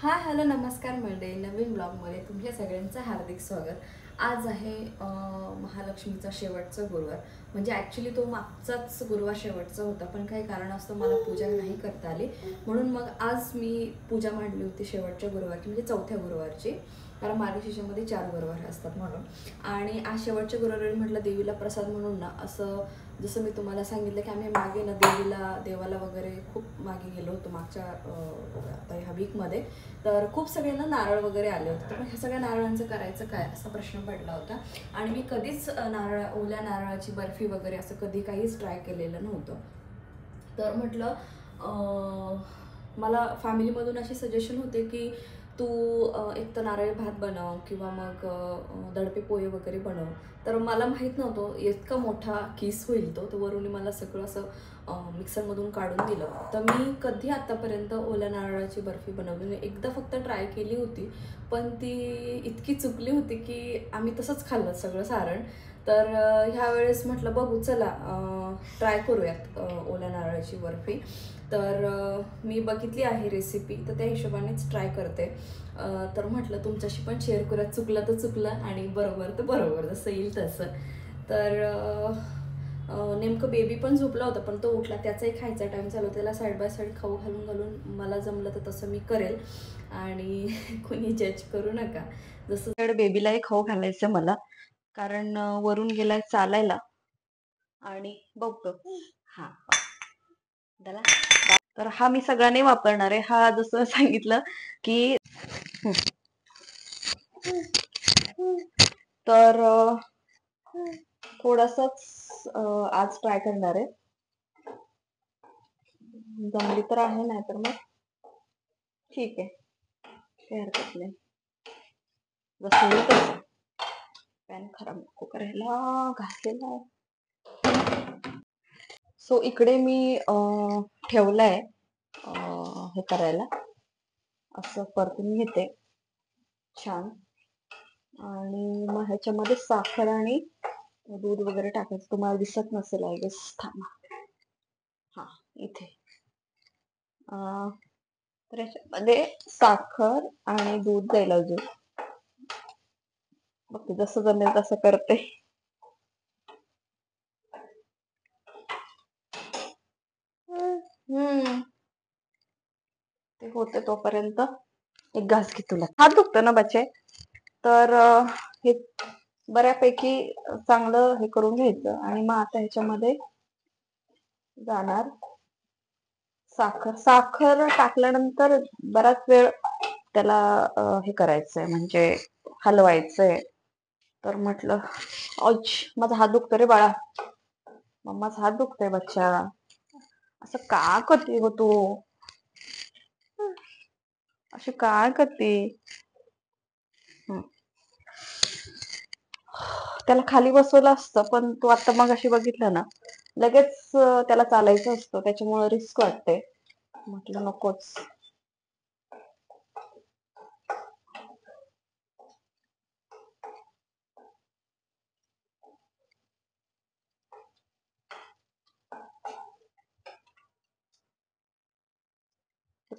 Hi hello नमस्कार मंडळी, नवीन ब्लॉगमध्ये तुमच्या सगळ्यांचं हार्दिक स्वागत. आज आहे महालक्ष्मीचा शेवटचा गुरुवार. म्हणजे ॲक्च्युली तो मागचाच गुरुवार शेवटचा होता, पण काही कारणास्तव मला पूजा नाही करता आली. म्हणून मग आज मी पूजा मांडली होती शेवटच्या गुरुवारची, म्हणजे चौथ्या गुरुवारची. कारण मार्गशीर्षामध्ये 4 गुरुवार असतात म्हणून. आणि आज शेवटच्या गुरुवारी म्हटलं देवीला प्रसाद म्हणून ना, असं जसं मी तुम्हाला सांगितलं की आम्ही मागे ना देवाला वगैरे खूप मागे गेलो होतो मागच्या आता ह्या वीकमध्ये. तर खूप सगळ्यांना नारळ वगैरे आले होते, तर मग ह्या सगळ्या नारळांचं करायचं काय असा प्रश्न पडला होता. आणि मी कधीच ओल्या नारळाची बर्फी वगैरे असं कधी काहीच ट्राय केलेलं नव्हतं. तर म्हटलं मला फॅमिलीमधून अशी सजेशन होते की तू एक तर नारळी भात बनव किंवा मग दडपे पोहे वगैरे बनव. तर मला माहीत नव्हतं इतका मोठा किस होईल तो. तर वरून मला सगळं असं मिक्सरमधून काढून दिलं. तर मी कधी आत्तापर्यंत ओल्या नारळाची बर्फी बनवली नाही. एकदा फक्त ट्राय केली होती, पण ती इतकी चुकली होती की आम्ही तसंच खाल्लं सगळं सारण. तर ह्या वेळेस म्हटलं बघू चला ट्राय करूयात ओल्या नारळाची बर्फी. तर मी बघितली आहे रेसिपी, तर त्या हिशोबानेच ट्राय करते. तर म्हटलं तुमच्याशी पण शेअर करूयात. चुकलं तर चुकलं आणि बरोबर तर बरोबर, जसं येईल तसं. तर नेमकं बेबी पण झोपला होता, पण तो उठला. त्याचाही खायचा टाईम झाला. त्याला साईड बाय साईड खाऊ घालून घालून मला जमलं तर तसं मी करेल. आणि कोणी जज करू नका. जसं बेबीलाही खाऊ घालायचं मला, कारण वरून गेलाय चालायला आणि बघतो. हा त्याला तर हा मी सगळा नाही वापरणार आहे. हा जसं सांगितलं की तर थोडंसंच आज ट्राय करणार आहे. जमली तर आहे, नाही तर मग ठीक आहे, काही हरकत नाही. जसं होईल तसं. पॅन खराब नको करायला, घासलेला आहे. सो इकडे मी ठेवलंय हे करायला. असं परतून घेते छान. आणि मग ह्याच्यामध्ये साखर आणि दूध वगैरे टाकायचं. तुम्हाला दिसत नसेल आय गेस, थांबा. हा इथे तर याच्यामध्ये साखर आणि दूध जाईल अजून. बघ जसं जमेल तसं करते. ते होते तोपर्यंत एक घास घे, तुला हात दुखतो ना बच्चे. तर हे बऱ्यापैकी चांगलं हे करून घ्यायचं. आणि मग आता ह्याच्यामध्ये जाणार साखर. साखर टाकल्यानंतर बराच वेळ त्याला हे करायचंय, म्हणजे हलवायचंय. तर म्हटलं माझा हात दुखतो रे बाळा, मम्माचा हात दुखतोय बच्चा, असं का करते ग तू, अशी काय करते. त्याला खाली बसवलं असतं, पण तू आता मग अशी बघितलं ना, लगेच त्याला चालायचं असतं. त्याच्यामुळे रिस्क वाटते. म्हटलं नकोच.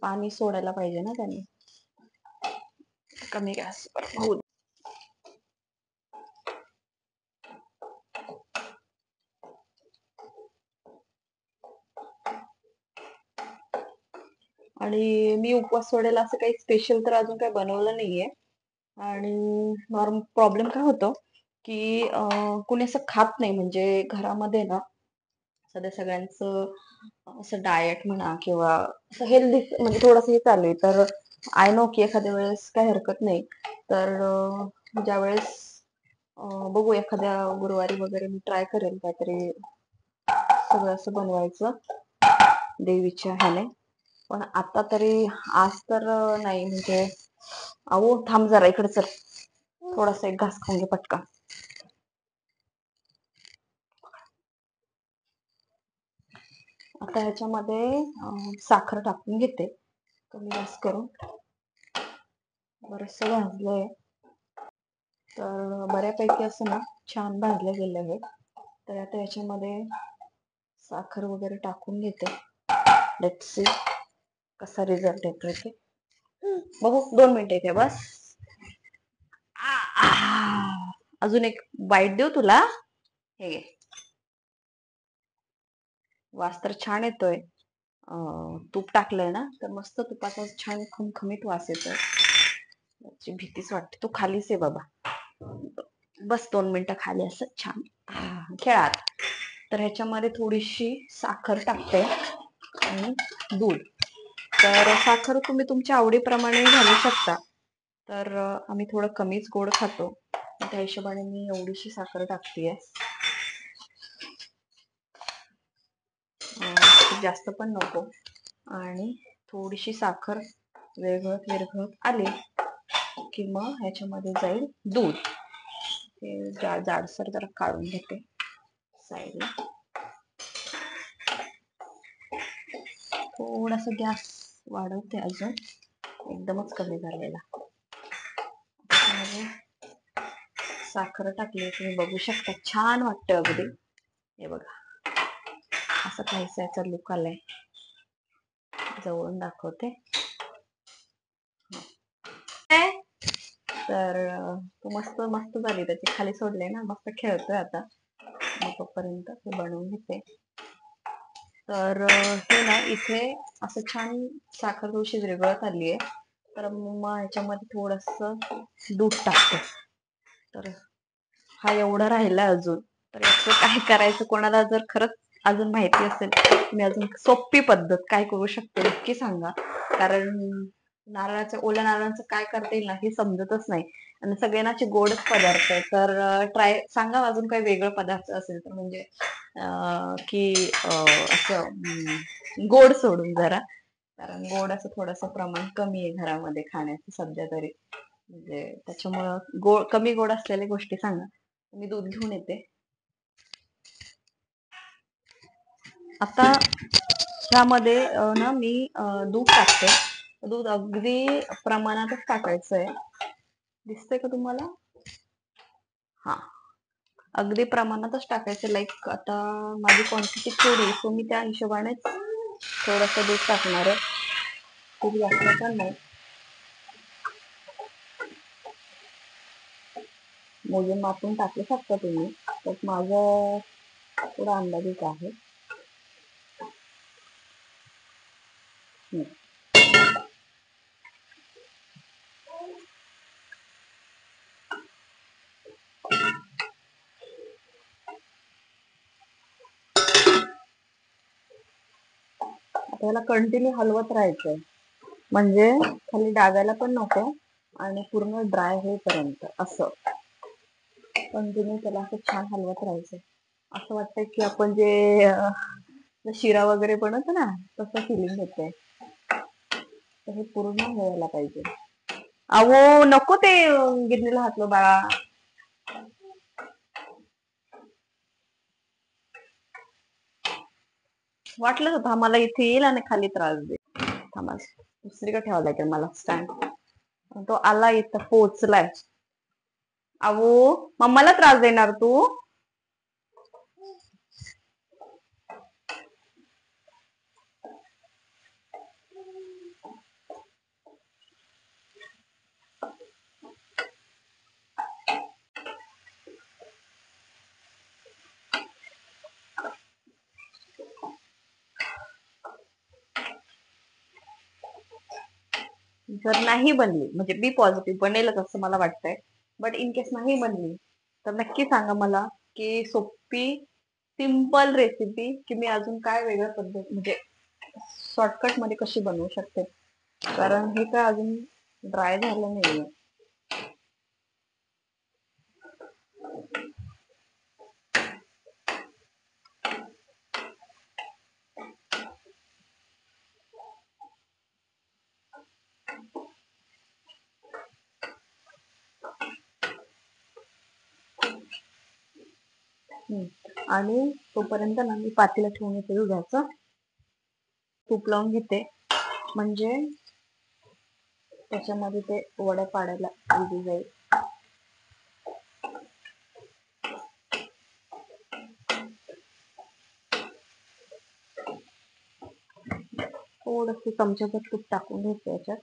पाणी सोडायला पाहिजे ना त्याने. कमी गॅस होऊ. आणि मी उपवास सोडायला असं काही स्पेशल तर अजून काही बनवलं नाहीये. आणि नॉर्मल प्रॉब्लेम काय होतो की कोणी असं खात नाही, म्हणजे घरामध्ये ना सध्या सगळ्यांचं असं डाएट म्हणा किंवा असं हेल्दी, म्हणजे थोडंसं हे चालू आहे. तर आय नो की एखाद्या वेळेस काही हरकत नाही. तर ज्या वेळेस बघू एखाद्या गुरुवारी वगैरे मी ट्राय करेल काहीतरी सगळं असं बनवायचं देवीच्या ह्याने. पण आता तरी आज तर नाही. म्हणजे अहो थांब जरा, इकडे चल, थोडासा एक घास खाऊन घे पटका. आता ह्याच्यामध्ये साखर टाकून घेते कमी गॅस करून. बरंचसं भाजलंय, तर बऱ्यापैकी असं ना छान भाजलं गेलं आहे. तर आता याच्यामध्ये साखर वगैरे टाकून घेते. लेट्स सी कसा रिझल्ट येतोय ते. बघू 2 मिनिटं इथे बस. अजून एक बाईट देऊ तुला. हे घे. वास तर छान येतोय. तूप टाकलंय ना तर मस्त तुपाचा छान खमखमीत वास येतोय. त्याची भीतीच वाटते. तू खालीच आहे बाबा. बस 2 मिनिटं खाली असं छान खेळात. तर ह्याच्यामध्ये थोडीशी साखर टाकते आणि दूध. तर साखर तुम्ही तुमच्या आवडीप्रमाणे घालू शकता. तर आम्ही थोडं कमीच गोड खातो, त्या हिशोबाने मी एवढीशी साखर टाकतेय. जास्त पण नको. आणि थोडीशी साखर विरघळत विरघळत आली की मग ह्याच्यामध्ये जाईल दूध. हे जाडसर जरा काढून घेते साईडला. थोडासा गॅस वाढवते अजून, एकदमच कमी झालेला. साखर टाकली तुम्ही बघू शकता, छान वाटतं अगदी. हे बघा असं काहीसा याचा लुक आलाय. जवळून दाखवते. तर तो मस्त मस्त झाली. त्याची खाली सोडले ना, मस्त खेळतोय आता. तोपर्यंत ते बनवून घेते. तर हे ना इथे असं छान साखर थोडीशी विरघळत आली आहे. तर मग ह्याच्यामध्ये थोडस दूध टाकते. तर हा एवढा राहिला अजून. तर याचं काय करायचं, कोणाला जर खरंच अजून माहिती असेल मी अजून सोपी पद्धत काय करू शकते नक्की सांगा. कारण ओल्या नारळाचं काय करता येईल ना हे समजतच नाही. आणि सगळ्यांना गोडच पदार्थ आहे. तर ट्राय सांगा अजून काही वेगळं पदार्थ असेल तर, म्हणजे की असं गोड सोडून जरा. कारण गोड असं थोडंसं प्रमाण कमी आहे घरामध्ये खाण्याचं सध्या तरी. म्हणजे त्याच्यामुळं कमी गोड असलेल्या गोष्टी सांगा. मी दूध घेऊन येते. आता ह्यामध्ये ना मी दूध टाकते. दूध अगदी प्रमाणातच टाकायचंय. दिसतंय का तुम्हाला? हा, अगदी प्रमाणातच टाकायचं. लाईक आता माझी क्वांटिटी थोडी, सो मी त्या हिशोबानेच थोडस दूध टाकणार आहे. खूप जास्त पण नाही. मोजून मापून टाकू शकता तुम्ही, तर माझं थोडा अंदाजच आहे. आता याला कंटिन्यू हलवत राहायचंय, म्हणजे खाली डागायला पण नको आणि पूर्ण ड्राय होईपर्यंत असं कंटिन्यू त्याला असं छान हलवत राहायचं. असं वाटतंय की आपण जे शिरा वगैरे बनवतो ना तसं फिलिंग येते. तर हे पूर्ण व्हायला पाहिजे. अहो नको ते गिरणीला हातलं बाळा. वाटलंच होतं मला इथे येईल आणि खाली त्रास दे. दुसरीकडे ठेवावं लागेल मला स्टँड. तो आला इथं पोहोचलाय. अहो मम्माला त्रास देणार तू? जर नाही बनली, म्हणजे बी पॉझिटिव्ह बनेलच असं मला वाटतंय, बट इन केस नाही बनली तर नक्की सांगा मला की सोपी सिंपल रेसिपी की मी अजून काय वेगळ्या पद्धत म्हणजे शॉर्टकट मध्ये कशी बनवू शकते. कारण हे काय अजून ड्राय झालं नाहीये. आणि तोपर्यंत ना मी पातेलं ठेवून येते दुधाचं. तूप लावून घेते, म्हणजे त्याच्यामध्ये ते वड्या पाडायला इझी जाईल. थोडस चमच्याभर तूप टाकून घ्यायचं याच्यात.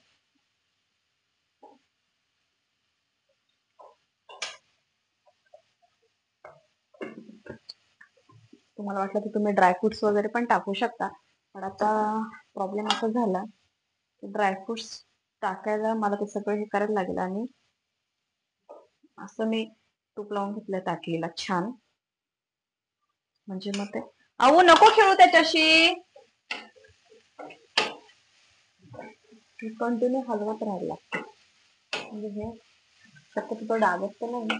तुम्हाला वाटलं तर तुम्ही ड्रायफ्रुट्स वगैरे पण टाकू शकता, पण आता प्रॉब्लेम असा झाला की ड्रायफ्रुट्स टाकायला मला ते सगळं हे करायला लागेल आणि असं मी तूप लावून घेतलं ताटलीला छान. म्हणजे मग ते अहो नको खेळू त्याच्याशी, कंटिन्यू हलवत राहायला लागतं. म्हणजे हे फक्त तो डागच तर नाही.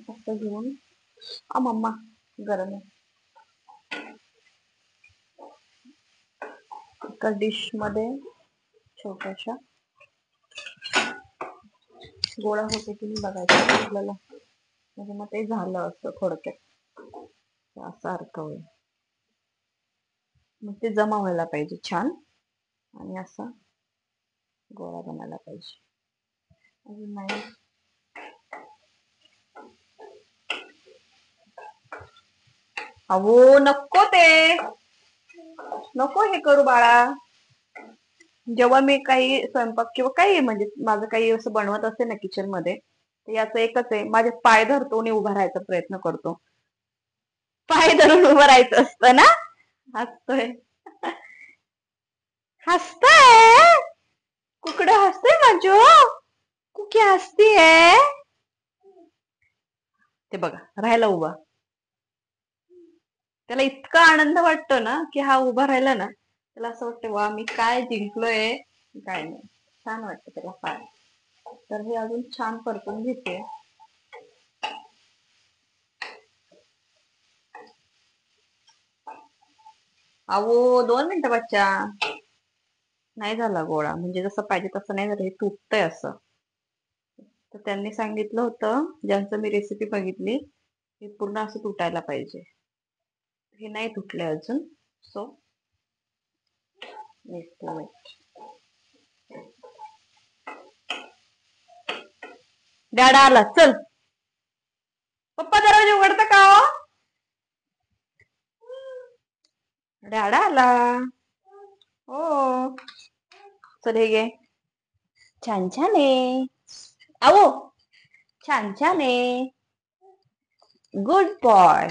फक्त घेऊन मम्मा गरम आहे. एका डिश मध्ये छोट्याशा गोळा होते की नाही बघायचं आपल्याला. म्हणजे मग ते झालं असं थोडक्यात असा अर्थ होईल. मग ते जमा व्हायला पाहिजे छान आणि असा गोळा बनायला पाहिजे. अजून नाही अहो नको ते नको हे करू बाळा. जेव्हा मी काही स्वयंपाक किंवा काही म्हणजे माझं काही असं बनवत असते ना किचन मध्ये, तर याचं एकच आहे, माझे पाय धरतो आणि उभा राहायचा प्रयत्न करतो. पाय धरून उभं राहायचं असतं ना. हसतोय हसतंय कुकडं हसतंय माझो कुकी हसतीये. ते बघा राहायला उभा. त्याला इतका आनंद वाटतो ना की हा उभा राहिला ना, त्याला असं वाटतं वा मी काय जिंकलोय काय नाही. छान वाटतं त्याला फार. तर हे अजून छान परतून घेते. अहो 2 मिनिटं बच्चा. नाही झाला गोळा, म्हणजे जसं पाहिजे तसं नाही झालं, हे तुटतंय असं. तर त्यांनी सांगितलं होतं ज्यांचं मी रेसिपी बघितली, हे पूर्ण असं तुटायला पाहिजे. हे नाही तुटले अजून. सो डॅडा आला चल. पप्पा दरवाजा उघडता का हो? डॅडा आला हो. चल हे घे. छान छान आहे. आओ छान छान आहे. Good boy.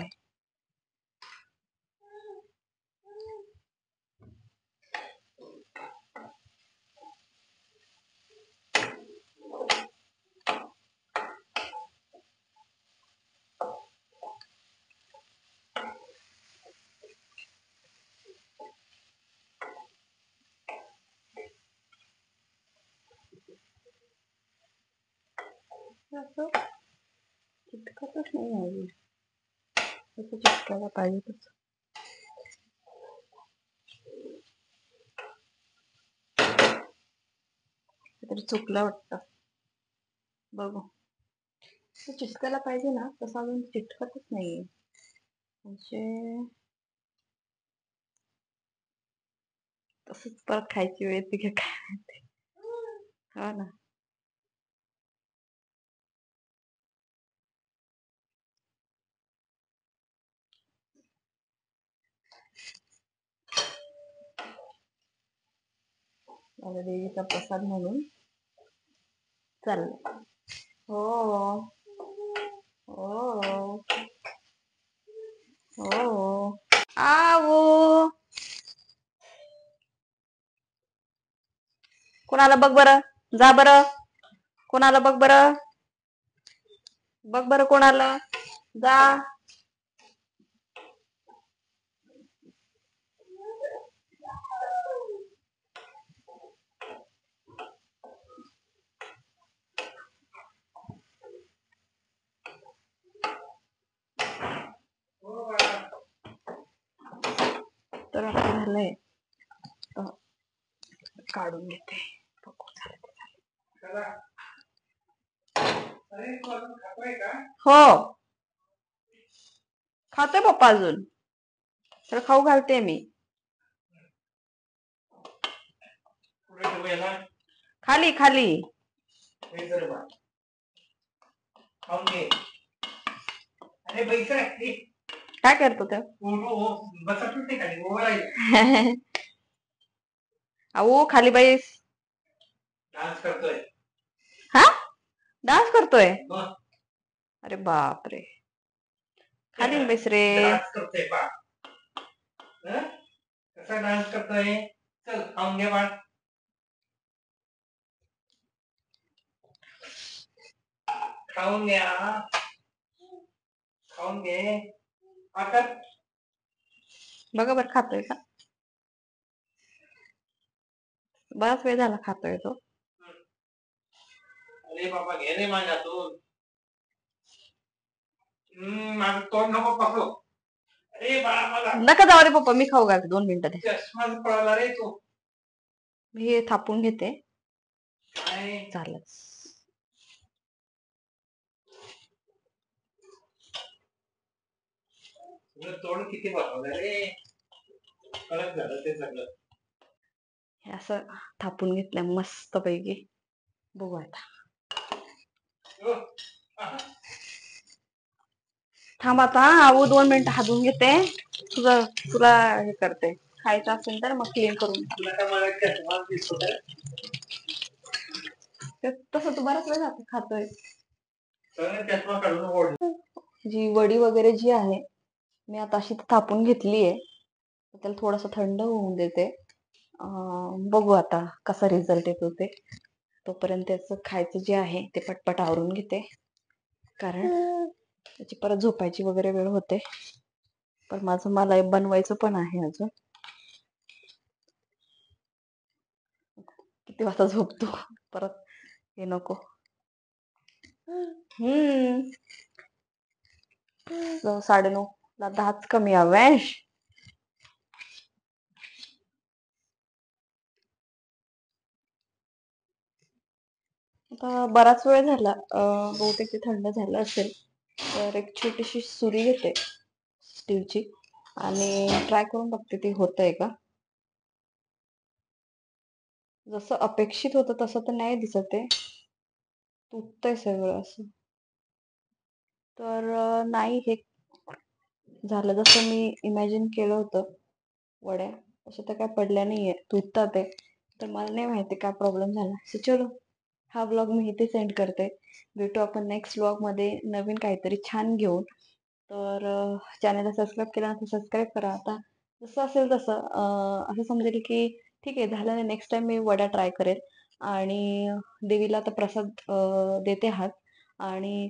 असं चिटकतच नाही आहे. तसं चिटकायला पाहिजे तसं. तरी चुकलं वाटतं. बघू ते चिटकायला पाहिजे ना, तसं अजून चिटकतच नाहीये. म्हणजे तसंच परत खायची वेळ येते का काय माहिती. हो ना. माझ्या देवीचा प्रसाद म्हणून चाललंय. हो हो हो. आवो कोणाला बघ बरं, जा बरं. कोणाला बघ बरं, बघ बरं कोणाला, जा. तर आता झालंय काढून घेते. हो खातोय पप्पा अजून, तर खाऊ घालते मी. खाली खाली काय करतो त्या. अहो खाली बैस. डान्स करतोय. हा डान्स करतोय. अरे बापरे. खाली बेस रे. डान्स करतोय बा. हं? कसा डान्स करतोय? चल खाऊन घे बाळ. खाऊन घ्या. खाऊन घे. आता बघा बरं खातोय का? बराच वेळ झाला खातोय तो. अरे बाबा घे रे माझ्यातून. माझं तोंड नको पकडू. अरे बाळा मला नका जाऊ रे पप्पा, मी खाऊ घालते 2 मिनिटं दे. चष्माच पळाला रे तू. मी हे थापून घेते. काय चालच. तुझं तोंड किती बनवलं रे. कळत झालं ते सगळं. हे असं थापून घेतलंय मस्त पैकी. बघू आता. हो. आहा. थांब आता आऊ 2 मिनिटं हादून घेते. तुला हे करते. खायचं असेल तर मग क्लीन करून टाक. तुला काय मला चष्मा दिसतो काय? तसं तू बराच वेळ जातो खातोय. सगळं चष्मा काढून ओढ. जी वडी वगैरे जी आहे मी आता अशी थापून घेतलीये. त्याला थोडस थंड होऊन देते. बघू आता कसा रिझल्ट येतो ते. तोपर्यंत त्याचं खायचं जे आहे ते पटपट आवरून घेते. कारण त्याची परत झोपायची वगैरे वेळ होते. पण मला बनवायचं पण आहे अजून. किती वाजता झोपतो परत हे नको. 9:30 ला 10च कमी अव्यांश. आता बराच वेळ झाला. बहुतेक ते थंड झालं असेल. तर एक छोटीशी सुरी घेते स्टीलची आणि ट्राय करून बघते ते होतंय का. जसं अपेक्षित होतं तसं तर नाही दिसत आहे. तुटतंय सगळं असं. तर नाही हे झालं जसं मी इमॅजिन केलं होतं. वड्या तसं तर काय पडल्या नाहीये. तुटतात ते. तर मला नाही माहिती काय प्रॉब्लेम झाला. सो चलो हा ब्लॉग मी इथे सेंड करते. भेटू आपण नेक्स्ट ब्लॉग मध्ये नवीन काहीतरी छान घेऊन. तर चॅनलला सबस्क्राईब केलं नसेल सबस्क्राईब करा. आता जसं असेल तसं असं समजेल की ठीक आहे झालं नाही. नेक्स्ट टाइम मी वड्या ट्राय करेल. आणि देवीला आता प्रसाद देते हात. आणि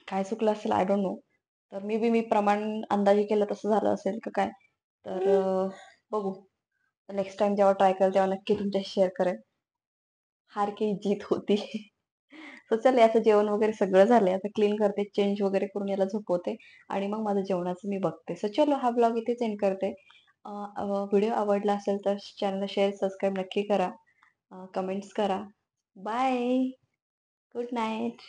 काय चुकलं असेल आय डोंट नो. तर मी प्रमाण अंदाजे केलं तसं झालं असेल का काय. तर बघू. नेक्स्ट टाइम जेव्हा ट्राय करेल तेव्हा नक्की तुमच्याशी शेअर करेल. हार की जीत होती. तर चल याचं जेवण वगैरे सगळं झालंय. आता क्लीन करते, चेंज वगैरे करून याला झोपवते आणि मग माझं जेवणाचं मी बघते. सो चलो हा ब्लॉग इथेच एंड करते. व्हिडिओ आवडला असेल तर चॅनलला शेअर सबस्क्राईब नक्की करा. कमेंट्स करा. बाय. Good night.